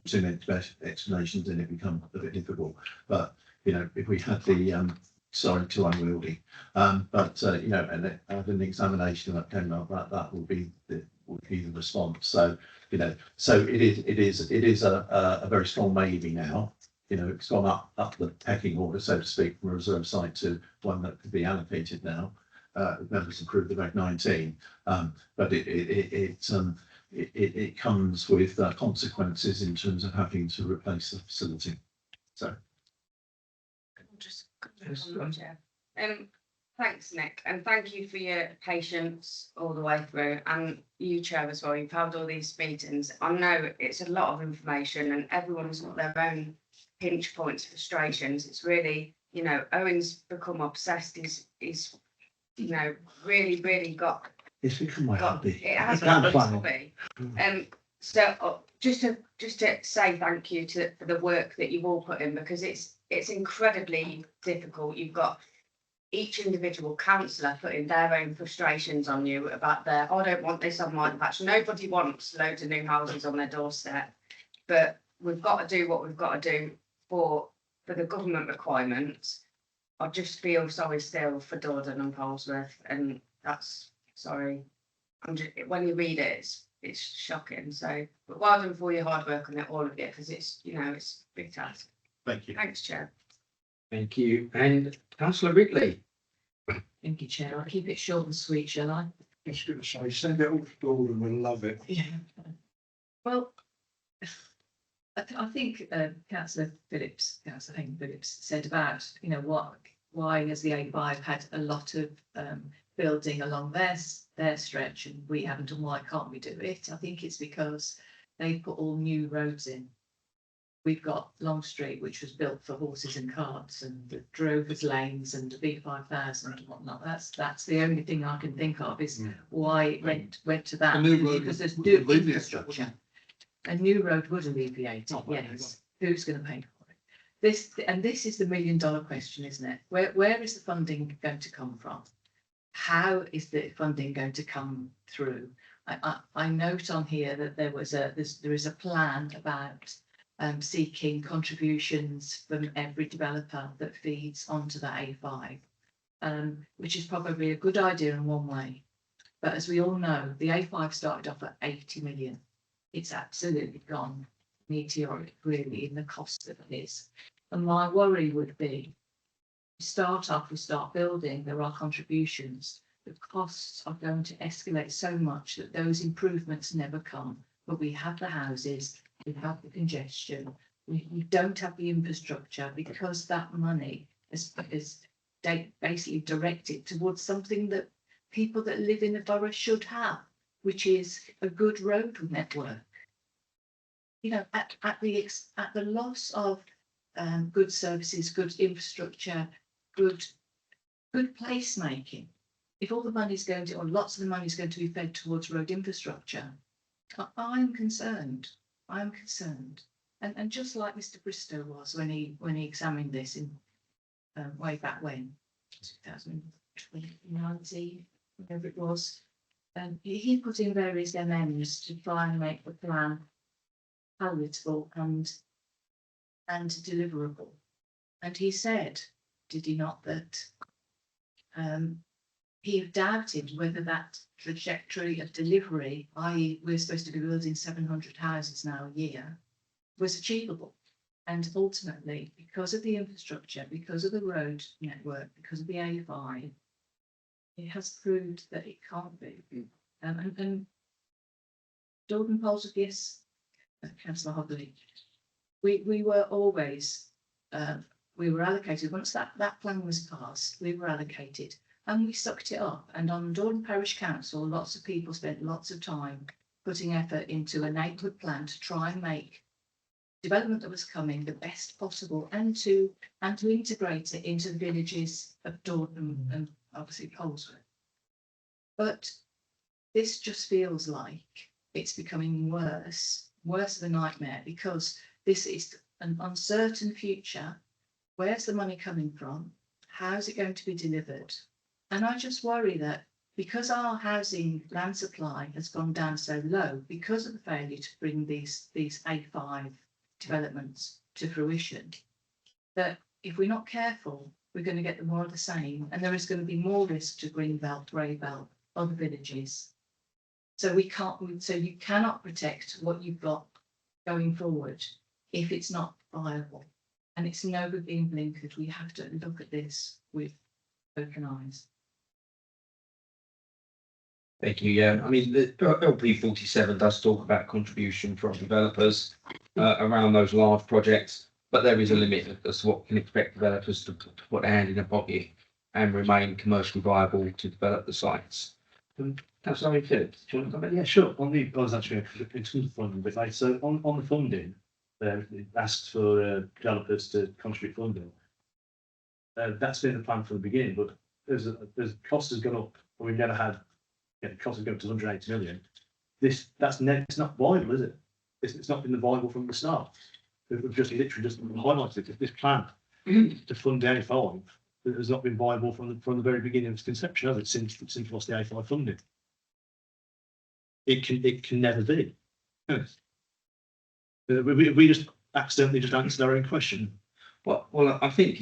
too many explanations and it become a bit difficult. But you know, if we had the sorry, too unwieldy. But you know, and an examination that came out, that would be the response. So you know, so it is a very strong maybe now. You know, it's gone up the pecking order, so to speak, from a reserve site to one that could be allocated now. Members approved the Reg 19, but it comes with consequences in terms of having to replace the facility. So. Just thanks, Nick, and thank you for your patience all the way through, and you, Chair, as well. You've held all these meetings. I know it's a lot of information, and everyone's got their own pinch points, frustrations. It's really, you know, Owen's become obsessed. He's you know, really got. It's become my hobby. It has become a hobby. So just to say thank you for the work that you've all put in, because it's incredibly difficult. You've got each individual councillor putting their own frustrations on you about I don't want this on my patch. Nobody wants loads of new houses on their doorstep, but we've got to do what we've got to do for the government requirements. I just feel sorry still for Dordon and Polesworth, and that's sorry. When you read it, it's shocking. So, but well done for your hard work on it, all of it, because it's, you know, it's a big task. Thank you. Thanks, Chair. Thank you. And Councillor Ridley. Thank you, Chair. I'll keep it short and sweet, shall I? I was going to say, send it all to Dawn, we'll love it. Yeah. Well, I think Councillor Hayden Phillips said about, you know, why has the A5 had a lot of building along their stretch and we haven't, and why can't we do it? I think it's because they put all new roads in. We've got Long Street, which was built for horses and carts, and the Drovers Lanes and the B5000 and whatnot. That's the only thing I can think of is why it went to that. A new road because there's would new alleviate that, infrastructure. A new road would alleviate it, yes. Who's going to pay for it? This is the $1 million question, isn't it? Where is the funding going to come from? How is the funding going to come through? I note on here that there is a plan about seeking contributions from every developer that feeds onto the A5, which is probably a good idea in one way. But as we all know, the A5 started off at 80 million. It's absolutely gone meteoric, really, in the cost that it is. And my worry would be, we start building, there are contributions. The costs are going to escalate so much that those improvements never come. But we have the houses, we have the congestion, we don't have the infrastructure, because that money is basically directed towards something that people that live in the borough should have, which is a good road network. You know, at the loss of good services, good infrastructure, good placemaking, if all the money's going to, or lots of the money is going to be fed towards road infrastructure, I'm concerned. I'm concerned, and just like Mr. Bristow was when he examined this in way back when, 2019, whatever it was, he put in various MMs to try and make the plan palatable and deliverable. And he said, did he not, that he doubted whether that trajectory of delivery, i.e. we're supposed to be building 700 houses now a year, was achievable. And ultimately, because of the infrastructure, because of the road network, because of the A5, it has proved that it can't be. And Dordon Polesworth, yes, Councillor Hobley, we were always, we were allocated, once that plan was passed, we were allocated. And we sucked it up. And on Dordon Parish Council, lots of people spent lots of time putting effort into a neighbourhood plan to try and make development that was coming the best possible, and to integrate it into the villages of Dordon and obviously Polesworth. But this just feels like it's becoming worse of a nightmare, because this is an uncertain future. Where's the money coming from? How's it going to be delivered? And I just worry that because our housing land supply has gone down so low because of the failure to bring these A5 developments to fruition, that if we're not careful, we're going to get more of the same, and there is going to be more risk to Greenbelt, Greybelt, other villages. So you cannot protect what you've got going forward if it's not viable. And it's no good being blinkered. We have to look at this with open eyes. Thank you. Yeah, I mean, the LP 47 does talk about contribution from developers around those large projects, but there is a limit as to what can expect developers to put a hand in their pocket and remain commercially viable to develop the sites. Councillor Phillips, do you want to comment? Yeah, sure. I was actually in terms of funding, but like, so on the funding, it asks for developers to contribute funding. That's been the plan from the beginning, but there's cost has gone up. We've never had, the cost has gone up to 180 million. It's not viable, is it? It's not been viable from the start. We've just literally just highlighted it. This plan to fund the A5 has not been viable from the very beginning of its conception, has it? Since we lost the A5 funding. It can never be. Yes. We just accidentally just answered our own question. Well, I think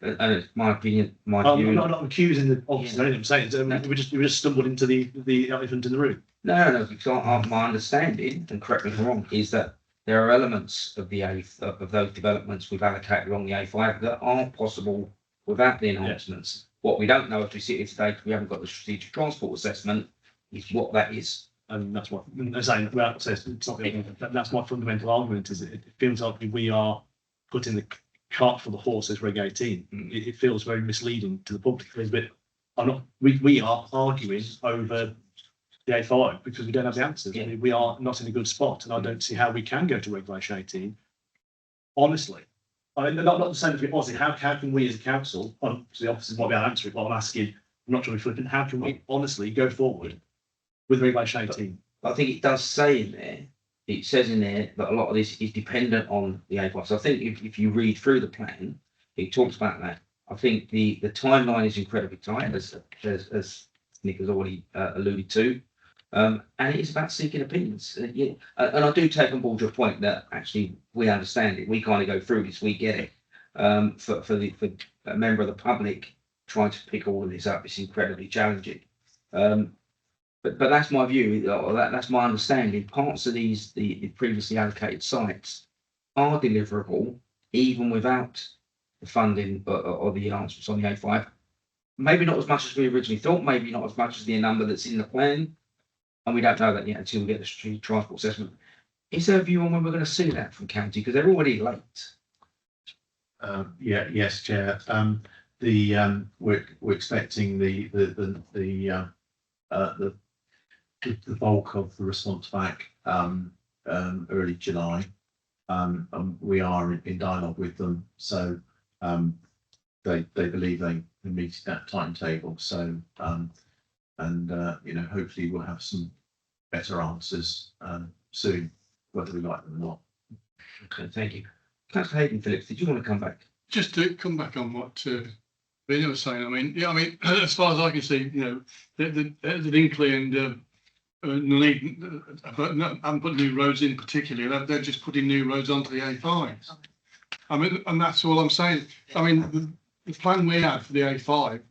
and my opinion, my view. I'm not accusing the officers. Anything I'm saying is, we just stumbled into the elephant in the room. No, because my understanding, and correct me if I'm wrong, is that there are elements of of those developments we've allocated along the A5 that aren't possible without the enhancements. Yes. What we don't know as we sit here today, we haven't got the strategic transport assessment, is what that is. And that's what I'm saying. Well, it's not. That's my fundamental argument. Is it feels like we are putting the cart for the horse as Reg 18. It feels very misleading to the public. It's a bit. We are arguing over the A5 because we don't have the answers. Yeah. I mean, we are not in a good spot, and I don't see how we can go to Regulation 18. Honestly, I mean, not the same as honestly. How can we as a council? So the officers might be able to answer it, but I'm asking. I'm not trying to be flippant. How can we honestly go forward with Regulation 18? I think it does say in there, it says in there that a lot of this is dependent on the A5. So I think if you read through the plan, it talks about that. I think the timeline is incredibly tight, as Nick has already alluded to. And it is about seeking opinions. Yeah. And I do take on board your point that actually we understand it. We kind of go through this, we get it. For a member of the public trying to pick all of this up, it's incredibly challenging. But that's my view. That's my understanding. Parts of the previously allocated sites are deliverable even without the funding or the answers on the A5. Maybe not as much as we originally thought. Maybe not as much as the number that's in the plan, and we don't know that yet until we get the strategic transport assessment. Is there a view on when we're going to see that from county, because they're already late? Yes, Chair. We're expecting the bulk of the response back early July. We are in dialogue with them, so they believe they meet that timetable. So hopefully we'll have some better answers soon, whether we like them or not. Okay, thank you. Councillor Hayden Phillips, did you want to come back? Just to come back on what Vinny was saying, I mean, as far as I can see, the Dinkley and haven't put new roads in particularly. They're just putting new roads onto the A5. I mean, and that's all I'm saying. I mean, the plan we had for the A5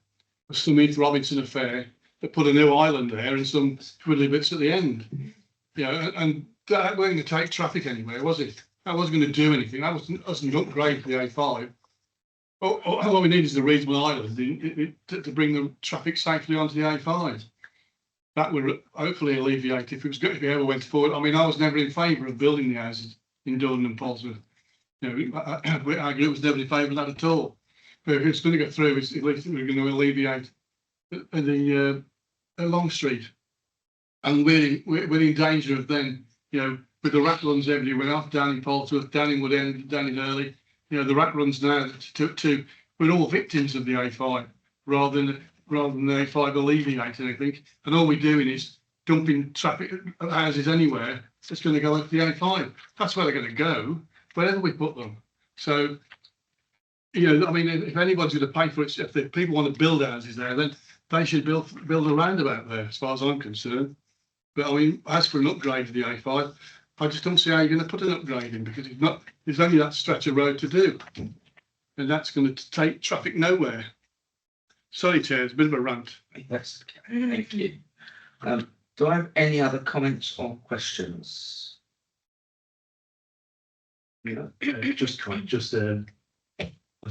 was to meet Robinson Affair, that put a new island there and some twiddly bits at the end. And that wasn't going to take traffic anywhere, was it? That wasn't going to do anything. That wasn't an upgrade for the A5. All we need is a reasonable island to bring the traffic safely onto the A5. That would hopefully alleviate if it ever went forward. I mean, I was never in favour of building the houses in Dordon and Polesworth. Our group was never in favour of that at all. But if it's going to go through, at least we're going to alleviate the Long Street. And we're in danger of then, with the rat runs everywhere, down in Polesworth, down in Woodend, down in Early. You know, the rat runs now we're all victims of the A5 rather than the A5 alleviating anything. And all we're doing is dumping traffic at houses anywhere. It's going to go up the A5. That's where they're going to go, wherever we put them. So, you know, I mean, if anybody's going to pay for it, if the people want to build houses there, then they should build a roundabout there, as far as I'm concerned. But I mean, as for an upgrade to the A5, I just don't see how you're going to put an upgrade in, because there's only that stretch of road to do. And that's going to take traffic nowhere. Sorry, Chair, it's a bit of a rant. Yes, thank you. Do I have any other comments or questions? I'm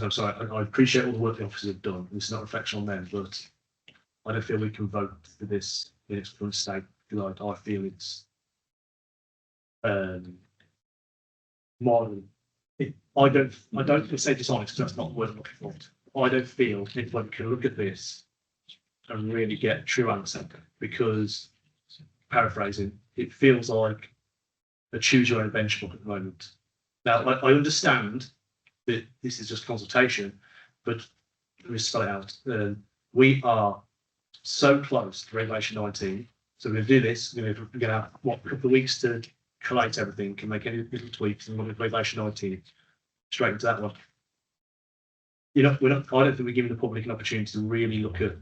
sorry, I appreciate all the work the officers have done. It's not a reflection on them, but I don't feel we can vote for this in its current state. Like, I feel it's modern. I don't say dishonest, because that's not the word I'm looking for. I don't feel anybody can look at this and really get a true answer, because, paraphrasing, it feels like a choose your own benchmark at the moment. Now, I understand that this is just consultation, but let me spell it out. We are so close to Regulation 19. So we're going to do this. We're going to have a couple of weeks to collate everything, can make any little tweaks, and we'll do Regulation 19 straight into that one. I don't think we're giving the public an opportunity to really look at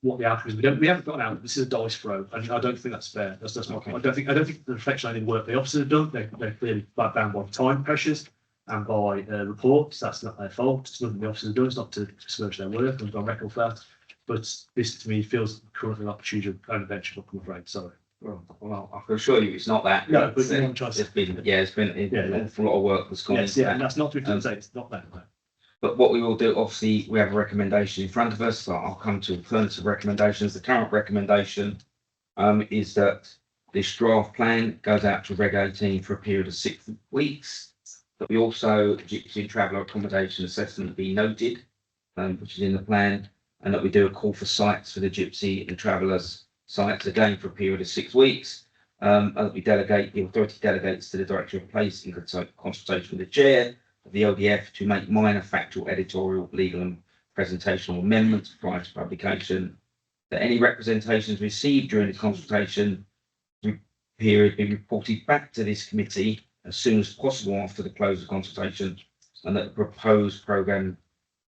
what the outcome is. We haven't got an outcome. This is a dice throw, and I don't think that's fair. That's not. I don't think the reflection on any work the officers have done. They're clearly bound by time pressures and by reports. That's not their fault. It's nothing the officers have done. It's not to smirch their work. I've got record for that. But this, to me, feels currently not choose your own adventure. I'm afraid. Sorry. Well, I can assure you it's not that. No, but It's been an awful lot of work that's gone into yeah, that. and that's not to say it's not that. But what we will do, obviously, we have a recommendation in front of us. So I'll come to alternative recommendations. The current recommendation is that this draft plan goes out to Reg 18 for a period of 6 weeks. But we also, Gypsy and Traveller Accommodation Assessment be noted, which is in the plan, and that we do a call for sites for the Gypsy and Travellers sites again for a period of 6 weeks. And that we delegate, the authority delegates to the Director of Place in consultation with the Chair of the ODF to make minor factual, editorial, legal and presentational amendments prior to publication. That any representations received during the consultation period be reported back to this committee as soon as possible after the close of consultation, and that the proposed programme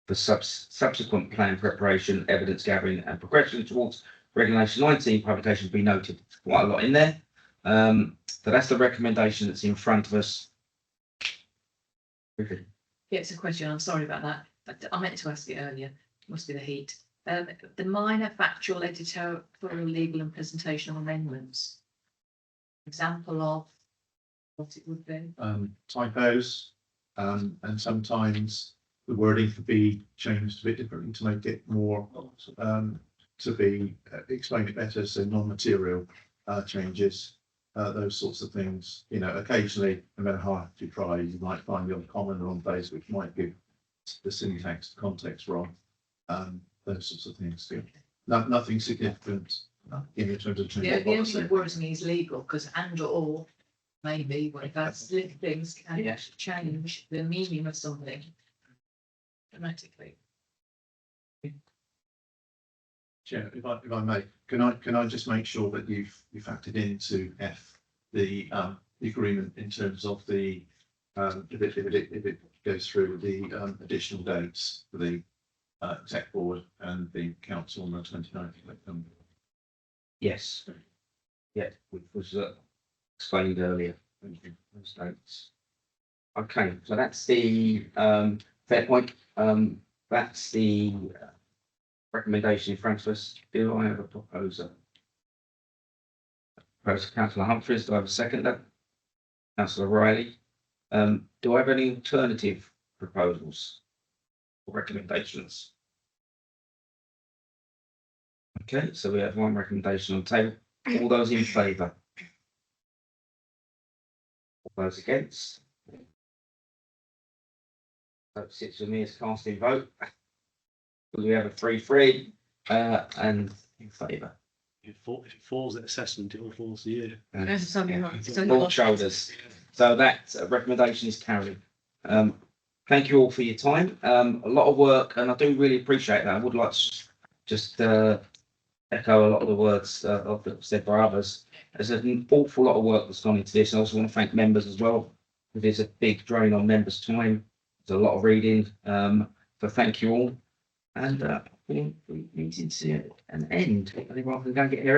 for subsequent plan preparation, evidence gathering and progression towards Regulation 19 publication be noted. Quite a lot in there. So that's the recommendation that's in front of us. Yeah, it's a question. I'm sorry about that. I meant to ask it earlier. Must be the heat. The minor factual, editorial, legal and presentational amendments. Example of what it would be. Typos, and sometimes the wording could be changed a bit differently to make it more, to be explain it better. So non-material changes, those sorts of things. You know, occasionally, no matter how hard you try, you might find the odd comment on base which might give the syntax context wrong. Those sorts of things. Nothing significant in terms of The only thing that worries me is legal, because and or maybe what that's little things can change the meaning of something dramatically. Chair, if I may, can I just make sure that you've factored into F the agreement in terms of the if it goes through the additional dates for the exec board and the council on the 29th of September. Yes. Yeah, which was explained earlier. Those dates. Okay, so that's the fair point. That's the recommendation in front of us. Do I have a proposer? Proposer Councillor Humphries. Do I have a seconder? Councillor Riley. Do I have any alternative proposals or recommendations? Okay, so we have one recommendation on the table. All those in favour? All those against? So 6 of me as casting vote. We have a 3-3 and in favour. If it falls at assessment, it will fall the year. It's on your- it's on your Broad bottom. shoulders. So that recommendation is carried. Thank you all for your time. A lot of work, and I do really appreciate that. I would like to just echo a lot of the words that were said by others. There's an awful lot of work that's gone into this. I also want to thank members as well. There's a big drain on members' time. There's a lot of reading. So thank you all. And meeting to an end. I think rather than go and get here